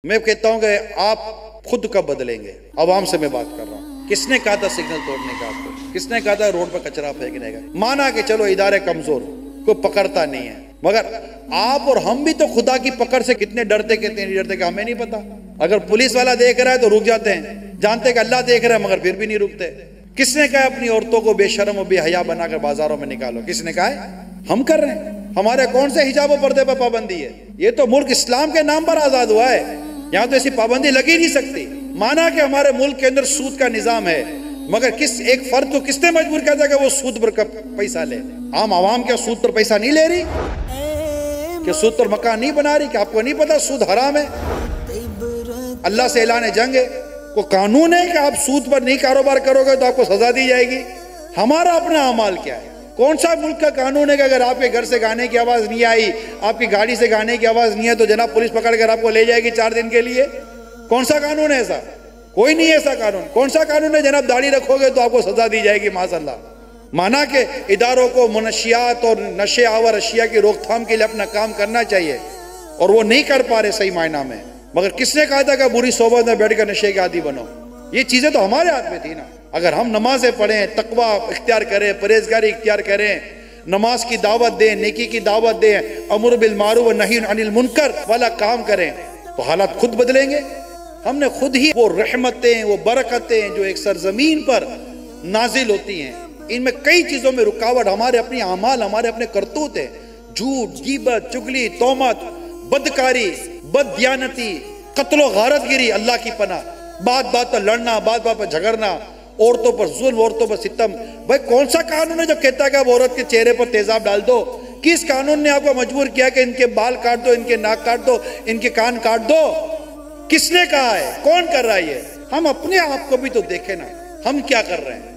میں کہتا ہوں کہ آپ خود کب بدلیں گے؟ عوام سے میں بات کر رہا ہوں. کس نے کہا تھا سگنل توڑنے کا آپ کو؟ کس نے کہا تھا روڈ پر کچرا پھینکنے کا؟ مانا کہ چلو ادارے کمزور، کوئی پکڑتا نہیں ہے، مگر آپ اور ہم بھی تو خدا کی پکڑ سے کتنے ڈرتے کتنے نہیں ڈرتے کہ ہمیں نہیں پتا. اگر پولیس والا دیکھ رہا ہے تو رک جاتے ہیں، جانتے کہ اللہ دیکھ رہا ہے مگر پھر بھی نہیں رکتے. کس نے کہا اپنی عورتوں کو بے شرم و بے حیا بنا کر بازاروں میں نکالو؟ کس نے کہا ہے؟ ہم کر رہے ہیں. ہمارے کون سے حجاب و پردے پر پابندی ہے؟ یہ تو ملک اسلام کے نام پر آزاد ہوا ہے، یہاں تو ایسی پابندی لگی نہیں سکتی. مانا کہ ہمارے ملک کے اندر سود کا نظام ہے، مگر ایک فرد کو کس نے مجبور کیا تھا کہ وہ سود پر پیسہ لے؟ عام عوام کیا سود پر پیسہ نہیں لے رہی؟ کہ سود پر مکان نہیں بنا رہی؟ کہ آپ کو نہیں پتا سود حرام ہے؟ اللہ سے اعلان جنگ ہے. کو قانون ہے کہ آپ سود پر نہیں کاروبار کرو گے تو آپ کو سزا دی جائے گی. ہمارا اپنا اعمال کیا ہے؟ کون سا ملک کا قانون ہے کہ اگر آپ کے گھر سے گانے کی آواز نہیں آئی، آپ کی گاڑی سے گانے کی آواز نہیں ہے تو جناب پولیس پکڑ کر آپ کو لے جائے گی 4 دن کے لیے؟ کون سا قانون ہے ایسا؟ کوئی نہیں ہے ایسا قانون. کون سا قانون ہے جناب داڑھی رکھو گے تو آپ کو سزا دی جائے گی معاذ اللہ؟ مانا کہ اداروں کو منشیات اور نشے آور اشیاء کی روک تھام کے لیے اپنا کام کرنا چاہیے، اور وہ نہیں کر پا رہے صحیح معنی میں. مگر کس نے کہا تھا کہ بری صحبت میں بیٹھ کر نشے کے عادی بنو؟ یہ چیزیں تو ہمارے ہاتھ میں تھی نا. اگر ہم نمازیں پڑھیں، تقوی اختیار کریں، پرہیزگاری اختیار کریں، نماز کی دعوت دیں، نیکی کی دعوت دیں، امر بالمعروف و نہی عن المنکر والا کام کریں، تو حالات خود بدلیں گے. ہم نے خود ہی وہ رحمتیں، وہ برکتیں جو ایک سرزمین پر نازل ہوتی ہیں، ان میں کئی چیزوں میں رکاوٹ ہمارے اپنی اعمال، ہمارے اپنے کرتوت ہیں. جھوٹ، غیبت، چگلی، تہمت، بدکاری، بد دیانتی، قتل و غارت گیری، اللہ کی پناہ، بات بات پر لڑنا، بات بات پر جھگڑنا، عورتوں پر ظلم، عورتوں پر ستم. بھائی کون سا قانون ہے جو کہتا ہے کہ آپ عورت کے چہرے پر تیزاب ڈال دو؟ کس قانون نے آپ کو مجبور کیا کہ ان کے بال کاٹ دو، ان کے ناک کاٹ دو، ان کے کان کاٹ دو؟ کس نے کہا ہے؟ کون کر رہا ہے یہ؟ ہم اپنے آپ کو بھی تو دیکھیں نا، ہم کیا کر رہے ہیں.